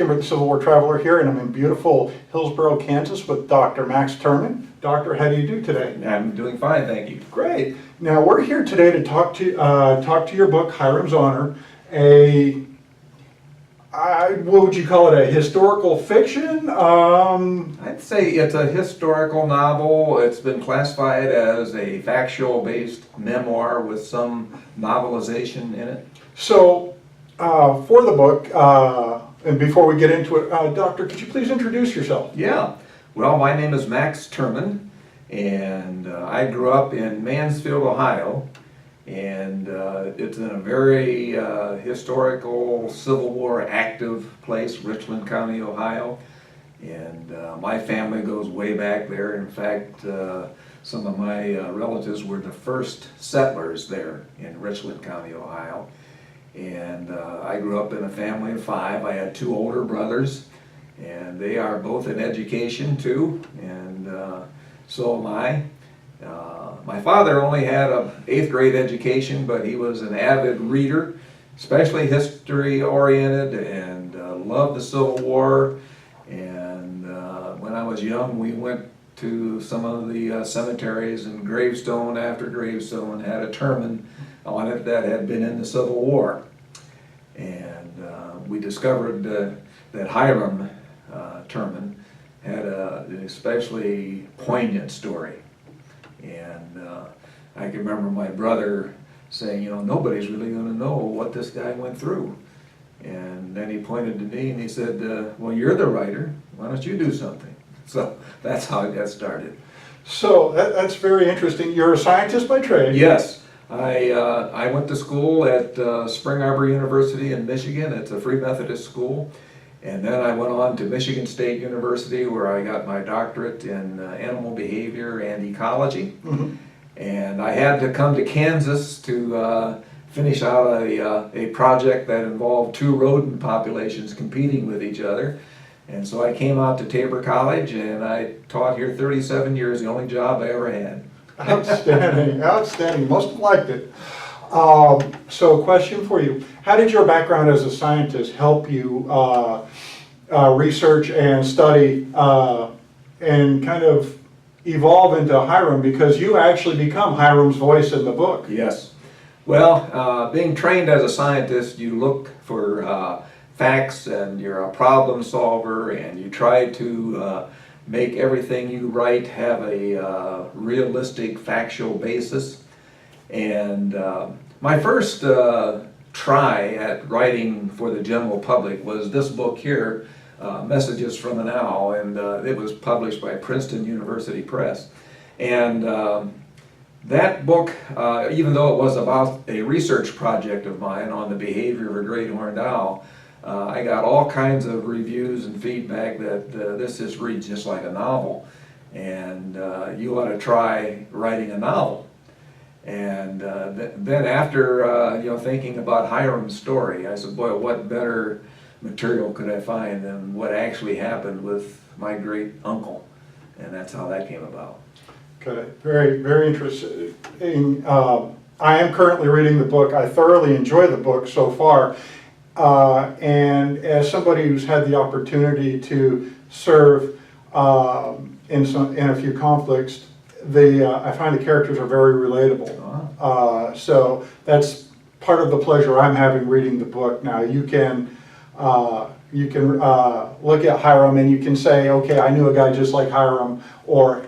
Kimber, the Civil War Traveler here, and I'm in beautiful Hillsboro, Kansas with Dr. Max Terman. Doctor, how do you do today? I'm doing fine, thank you. Great. Now we're here today to talk to your book, Hirams Honor, what would you call it, a historical fiction? I'd say it's a historical novel. It's been classified as a factual-based memoir with some novelization in it. So, for the book, and before we get into it, Doctor, could you please introduce yourself? Yeah, well, my name is Max Terman, and I grew up in Mansfield, Ohio, and it's in a very historical Civil War active place, Richland County, Ohio, and my family goes way back there. In fact, some of my relatives were the first settlers there in Richland County, Ohio. And I grew up in a family of 5. I had 2 older brothers, and they are both in education too, and so am I. My father only had an 8th grade education, but he was an avid reader, especially history oriented, and loved the Civil War. And when I was young, we went to some of the cemeteries, and gravestone after gravestone had a Terman on it that had been in the Civil War. And we discovered that Hiram Terman had an especially poignant story. And I can remember my brother saying, you know, nobody's really going to know what this guy went through. And then he pointed to me and he said, well, you're the writer, why don't you do something? So that's how it got started. So that's very interesting. You're a scientist by trade. Yes. I went to school at Spring Arbor University in Michigan. It's a Free Methodist school. And then I went on to Michigan State University, where I got my doctorate in animal behavior and ecology. Mm-hmm. And I had to come to Kansas to finish out a project that involved 2 rodent populations competing with each other. And so I came out to Tabor College, and I taught here 37 years, the only job I ever had. Outstanding, outstanding. Most have liked it. So, question for you: how did your background as a scientist help you research and study and kind of evolve into Hiram? Because you actually become Hiram's voice in the book. Yes. Well, being trained as a scientist, you look for facts, and you're a problem solver, and you try to make everything you write have a realistic, factual basis. And my first try at writing for the general public was this book here, Messages from an Owl, and it was published by Princeton University Press. And that book, even though it was about a research project of mine on the behavior of a great horned owl, I got all kinds of reviews and feedback that this just reads just like a novel, and you ought to try writing a novel. And then after thinking about Hiram's story, I said, boy, what better material could I find than what actually happened with my great uncle, and that's how that came about. Okay, very, very interesting. I am currently reading the book. I thoroughly enjoy the book so far. And as somebody who's had the opportunity to serve in a few conflicts, I find the characters are very relatable. So that's part of the pleasure I'm having reading the book. Now you can look at Hiram and you can say, okay, I knew a guy just like Hiram, or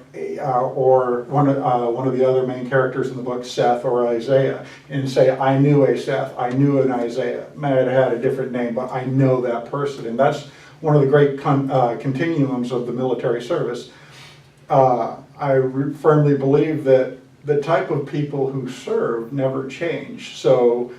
one of the other main characters in the book, Seth or Isaiah, and say, I knew a Seth, I knew an Isaiah. Might have had a different name, but I know that person. And that's one of the great continuums of the military service. I firmly believe that the type of people who serve never change. So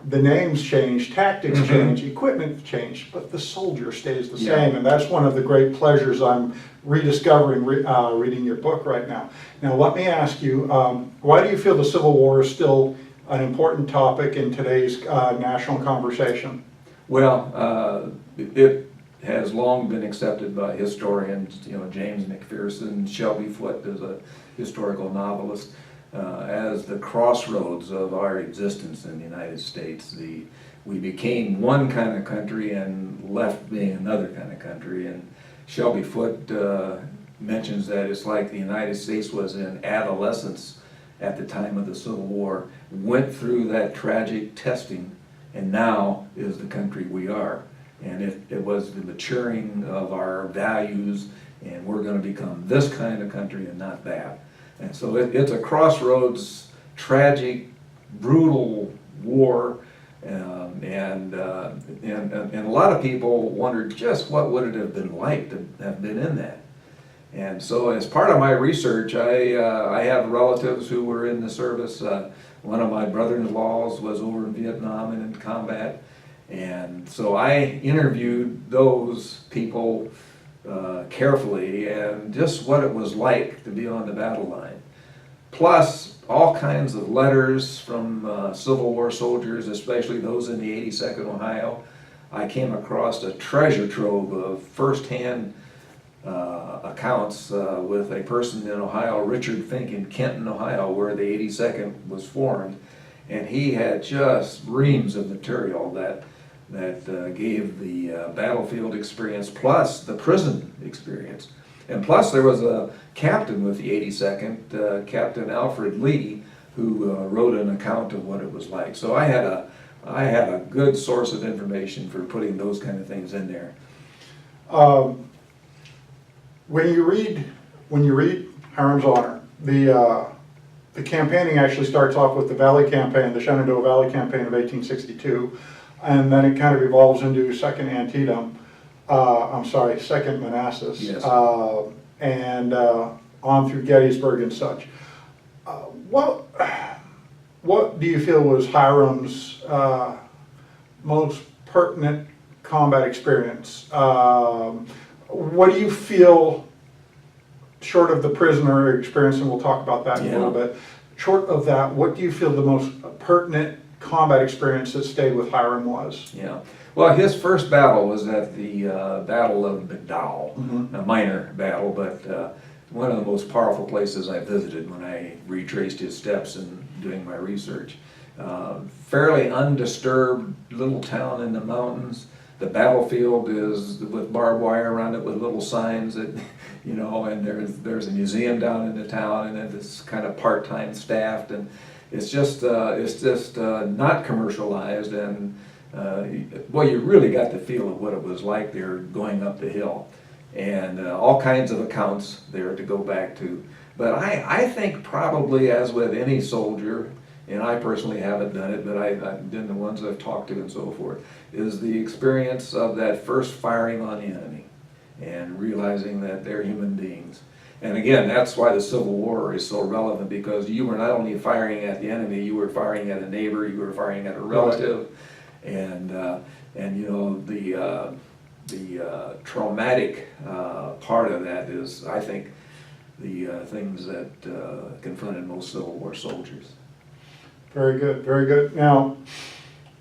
the names change, tactics change, equipment change, but the soldier stays the same. And that's one of the great pleasures I'm rediscovering reading your book right now. Now let me ask you, why do you feel the Civil War is still an important topic in today's national conversation? Well, it has long been accepted by historians, James McPherson, Shelby Foote is a historical novelist, as the crossroads of our existence in the United States. The we became one kind of country and left being another kind of country. And Shelby Foote mentions that it's like the United States was in adolescence at the time of the Civil War, went through that tragic testing, and now is the country we are. And it was the maturing of our values, and we're going to become this kind of country and not that. And so it's a crossroads, tragic, brutal war, and a lot of people wondered just what would it have been like to have been in that. And so as part of my research, I have relatives who were in the service. One of my brother-in-laws was over in Vietnam and in combat. And so I interviewed those people carefully, and just what it was like to be on the battle line. Plus all kinds of letters from Civil War soldiers, especially those in the 82nd Ohio. I came across a treasure trove of firsthand accounts with a person in Ohio, Richard Fink, in Kenton, Ohio, where the 82nd was formed, and he had just reams of material that gave the battlefield experience plus the prison experience. And plus there was a captain with the 82nd, Captain Alfred Lee, who wrote an account of what it was like. So I had a good source of information for putting those kind of things in there. When you read Hirams Honor, the campaigning actually starts off with the Valley Campaign, the Shenandoah Valley Campaign of 1862, and then it kind of evolves into Second Antietam. Second Manassas, yes. And on through Gettysburg and such. What do you feel was Hiram's most pertinent combat experience? What do you feel, short of the prisoner experience, and we'll talk about that in a little bit, short of that, what do you feel the most pertinent combat experience that stayed with Hiram was? Yeah. Well, his first battle was at the Battle of McDowell, a minor battle, but one of the most powerful places I visited when I retraced his steps in doing my research. Fairly undisturbed little town in the mountains. The battlefield is with barbed wire around it with little signs that, and there's a museum down in the town, and it's kind of part-time staffed, and it's just not commercialized, and you really got the feel of what it was like there going up the hill, and all kinds of accounts there to go back to. But I think probably, as with any soldier, and I personally haven't done it, but I've been the ones I've talked to and so forth, is the experience of that first firing on the enemy and realizing that they're human beings. And again, that's why the Civil War is so relevant, because you were not only firing at the enemy, you were firing at a neighbor, you were firing at a relative, and the traumatic part of that is, I think, the things that confronted most Civil War soldiers. Very good, very good. Now,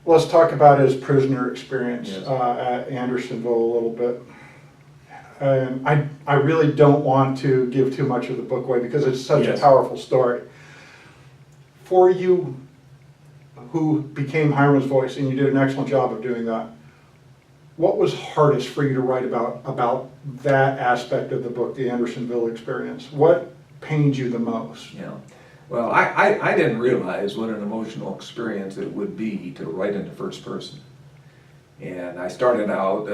let's talk about his prisoner experience at Andersonville a little bit. And I really don't want to give too much of the book away because it's such a powerful story. For you who became Hiram's voice, and you did an excellent job of doing that, what was hardest for you to write about that aspect of the book, the Andersonville experience? What pained you the most? Yeah. Well, I didn't realize what an emotional experience it would be to write in the first person. And I started out,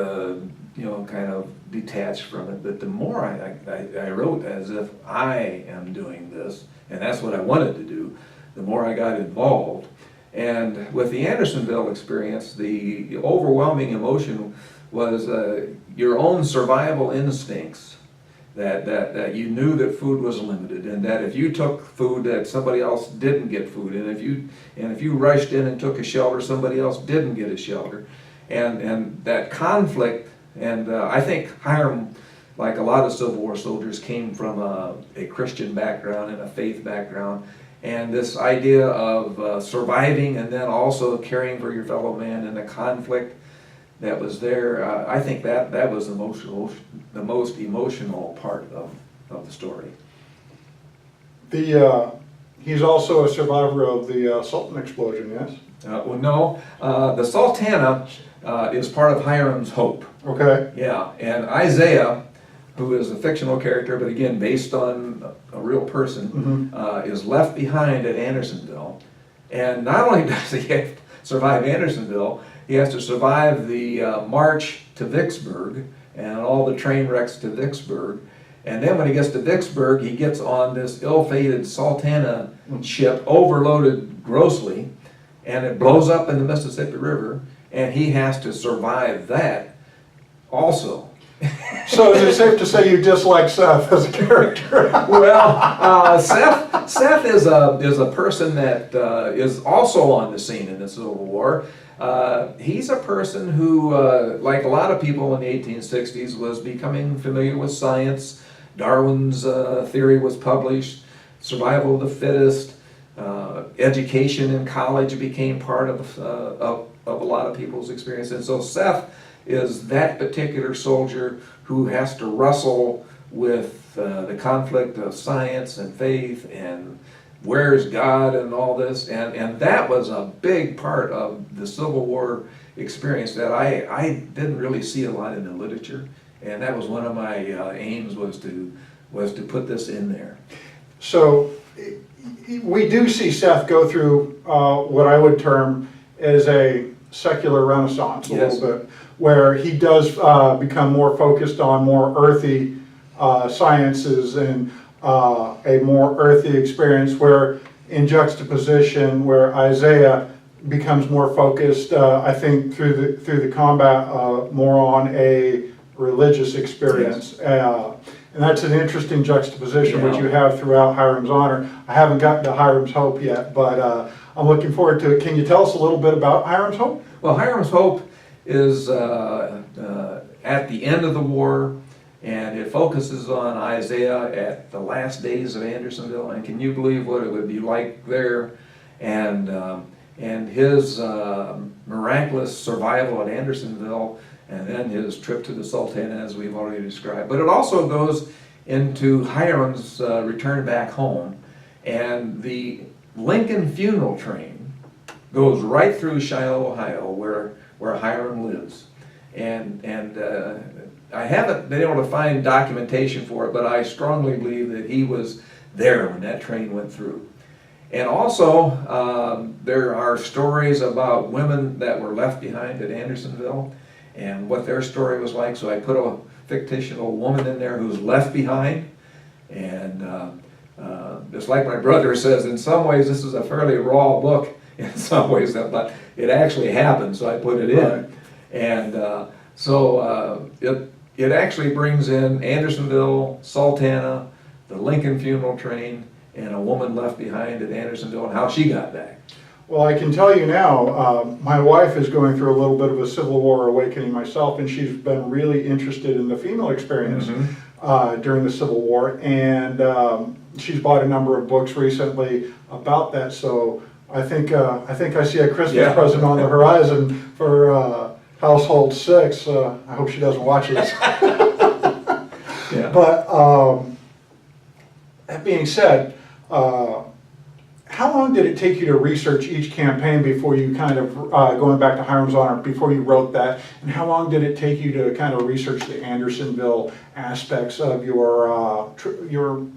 kind of detached from it, but the more I wrote as if I am doing this, and that's what I wanted to do, the more I got involved. And with the Andersonville experience, the overwhelming emotion was your own survival instincts. That you knew that food was limited, and that if you took food that somebody else didn't get food, and if you rushed in and took a shelter, somebody else didn't get a shelter, and that conflict. And I think Hiram, like a lot of Civil War soldiers, came from a Christian background and a faith background, and this idea of surviving and then also caring for your fellow man in a conflict that was there. I think that was the most emotional part of the story. He's also a survivor of the Sultan explosion, yes? Well, no, the Sultana is part of Hirams Hope. Okay. Yeah, and Isaiah, who is a fictional character, but again based on a real person, is left behind at Andersonville. And not only does he have to survive Andersonville, he has to survive the march to Vicksburg and all the train wrecks to Vicksburg. And then when he gets to Vicksburg, he gets on this ill-fated Sultana ship, overloaded grossly, and it blows up in the Mississippi River, and he has to survive that also. So is it safe to say you dislike Seth as a character? Well, Seth is a person that is also on the scene in the Civil War. He's a person who, like a lot of people in the 1860s, was becoming familiar with science. Darwin's theory was published, survival of the fittest, education in college became part of a lot of people's experience. And so Seth is that particular soldier who has to wrestle with the conflict of science and faith and where's God and all this. And that was a big part of the Civil War experience that I didn't really see a lot in the literature. And that was one of my aims was to put this in there. So we do see Seth go through what I would term as a secular renaissance a little bit, where he does become more focused on more earthy sciences and a more earthy experience, where in juxtaposition where Isaiah becomes more focused, I think through the combat, more on a religious experience. And that's an interesting juxtaposition which you have throughout Hiram's Honor. I haven't gotten to Hiram's Hope yet, but I'm looking forward to it. Can you tell us a little bit about Hiram's Hope? Well, Hiram's Hope is at the end of the war, and it focuses on Isaiah at the last days of Andersonville. And can you believe what it would be like there? And his miraculous survival at Andersonville, and then his trip to the Sultana, as we've already described. But it also goes into Hiram's return back home, and the Lincoln funeral train goes right through Shiloh, Ohio, where Hiram lives. And I haven't been able to find documentation for it, but I strongly believe that he was there when that train went through. And also, there are stories about women that were left behind at Andersonville and what their story was like. So I put a fictional woman in there who's left behind. And just like my brother says, in some ways this is a fairly raw book in some ways, but it actually happened, so I put it in. And so it actually brings in Andersonville, Sultana, the Lincoln funeral train, and a woman left behind at Andersonville and how she got back. Well, I can tell you now, my wife is going through a little bit of a Civil War awakening myself, and she's been really interested in the female experience during the Civil War, and she's bought a number of books recently about that. So I think I see a Christmas present on the horizon for Household 6. I hope she doesn't watch this. But that being said, how long did it take you to research each campaign before you kind of, going back to Hiram's Honor, before you wrote that? And how long did it take you to kind of research the Andersonville aspects of your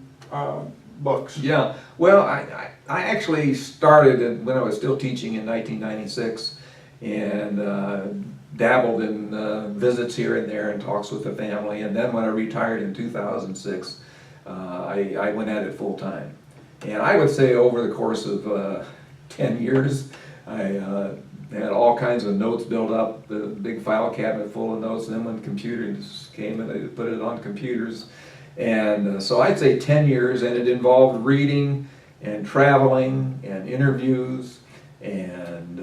books? Yeah, well, I actually started when I was still teaching in 1996 and dabbled in visits here and there and talks with the family. And then when I retired in 2006, I went at it full time. And I would say over the course of 10 years, I had all kinds of notes built up, the big file cabinet full of notes. And then when computers came and they put it on computers. And so I'd say 10 years, and it involved reading and traveling and interviews. And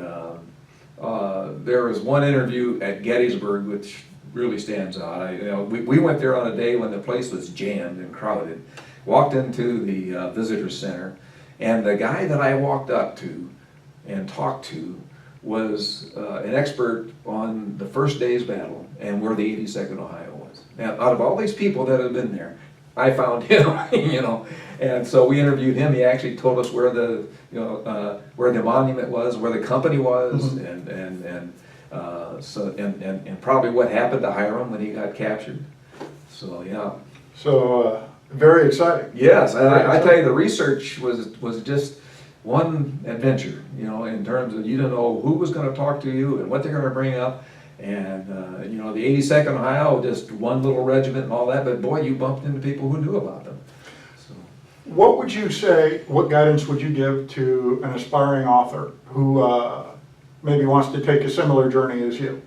there was one interview at Gettysburg which really stands out. We went there on a day when the place was jammed and crowded. Walked into the visitor center, and the guy that I walked up to and talked to was an expert on the first day's battle and where the 82nd Ohio was. Now, out of all these people that had been there, I found him, you know. And so we interviewed him. He actually told us where the, where the monument was, where the company was, and probably what happened to Hiram when he got captured. So yeah. So very exciting. Yes, and I tell you, the research was just one adventure. You know, in terms of you don't know who was going to talk to you and what they're going to bring up. And, the 82nd Ohio, just one little regiment and all that, but boy, you bumped into people who knew about them. So. What would you say, what guidance would you give to an aspiring author who maybe wants to take a similar journey as you?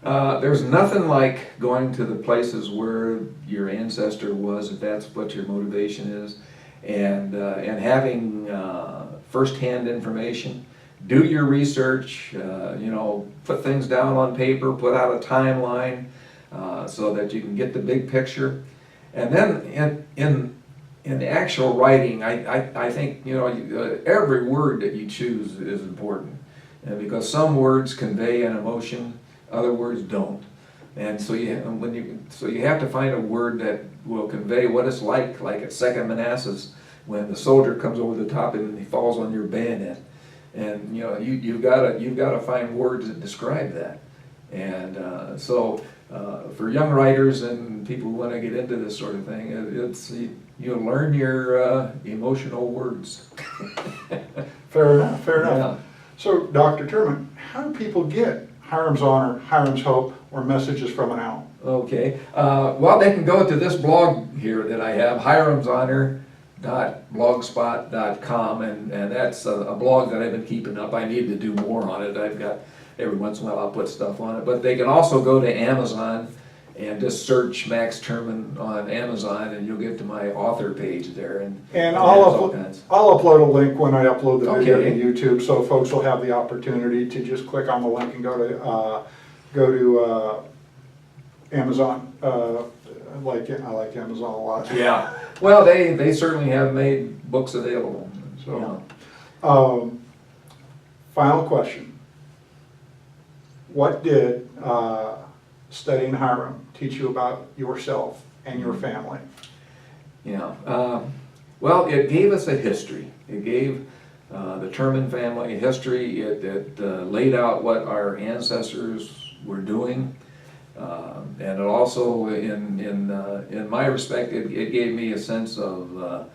There's nothing like going to the places where your ancestor was, if that's what your motivation is, and having firsthand information. Do your research, put things down on paper, put out a timeline so that you can get the big picture. And then in the actual writing, I think, every word that you choose is important. Because some words convey an emotion, other words don't. And so you have to find a word that will convey what it's like at 2nd Manassas when the soldier comes over the top and he falls on your bayonet. And you've got to find words that describe that. And so for young writers and people who want to get into this sort of thing, you learn your emotional words. Fair enough. Fair enough. Yeah. So, Dr. Terman, how do people get Hirams Honor, Hirams Hope, or Messages from an Owl? Okay. Well, they can go to this blog here that I have, hiramshonor.blogspot.com, and that's a blog that I've been keeping up. I need to do more on it. I've got, every once in a while I'll put stuff on it. But they can also go to Amazon and just search Max Terman on Amazon, and you'll get to my author page there. And I'll upload a link when I upload the video to YouTube, so folks will have the opportunity to just click on the link and go to Amazon. I like Amazon a lot. Yeah. Well, they certainly have made books available. So, final question: what did studying Hiram teach you about yourself and your family? Yeah. Well, it gave us a history. It gave the Terman family a history. It laid out what our ancestors were doing. And it also, in my respect, it gave me a sense of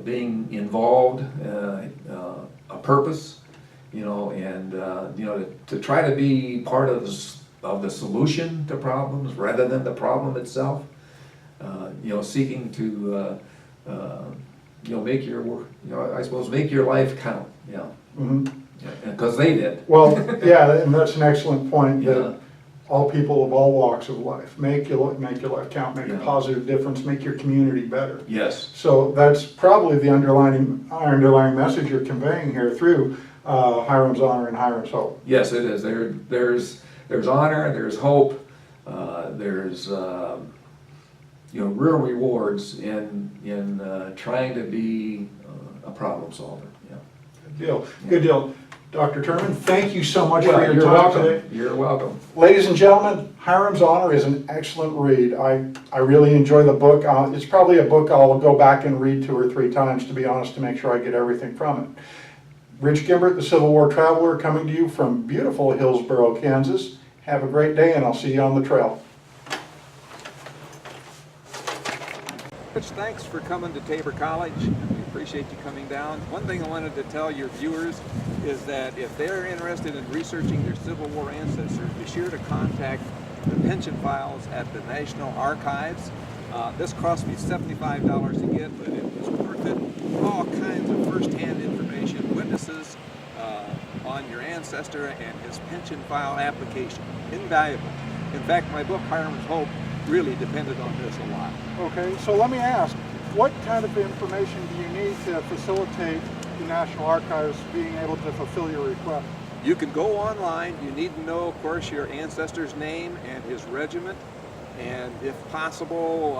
being involved, a purpose, and to try to be part of the solution to problems rather than the problem itself. Seeking to make your work, I suppose, make your life count. Yeah. Mm-hmm. Because they did. Well, yeah, and that's an excellent point. Yeah. That all people of all walks of life make your life count, make a positive difference, make your community better. Yes. So that's probably the underlying message you're conveying here through Hirams Honor and Hirams Hope. Yes, it is. There's honor, there's hope, there's real rewards in trying to be a problem solver. Yeah. Good deal. Good deal. Dr. Terman, thank you so much for your you're time welcome. today. You're welcome. Ladies and gentlemen, Hirams Honor is an excellent read. I really enjoy the book. It's probably a book I'll go back and read 2 or 3 times, to be honest, to make sure I get everything from it. Rich Gimbert, the Civil War Traveler, coming to you from beautiful Hillsboro, Kansas. Have a great day, and I'll see you on the trail. Rich, thanks for coming to Tabor College. We appreciate you coming down. One thing I wanted to tell your viewers is that if they're interested in researching their Civil War ancestors, be sure to contact the pension files at the National Archives. This cost me $75 to get, but it was worth it. All kinds of first-hand information, witnesses on your ancestor and his pension file application. Invaluable. In fact, my book, Hirams Hope, really depended on this a lot. Okay, so let me ask, what kind of information do you need to facilitate the National Archives being able to fulfill your request? You can go online. You need to know, of course, your ancestor's name and his regiment, and if possible,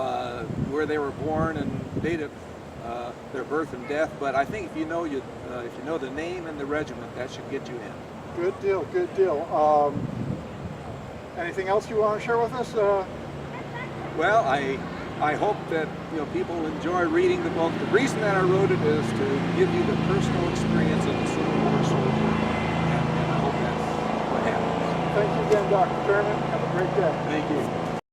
where they were born and date of their birth and death. But I think if you know the name and the regiment, that should get you in. Good deal. Good deal. Anything else you want to share with us? Well, I I hope that people enjoy reading the book. The reason that I wrote it is to give you the personal experience of the Civil War soldier, and I hope that's what happens. Thank you again, Dr. Terman. Have a great day. Thank you.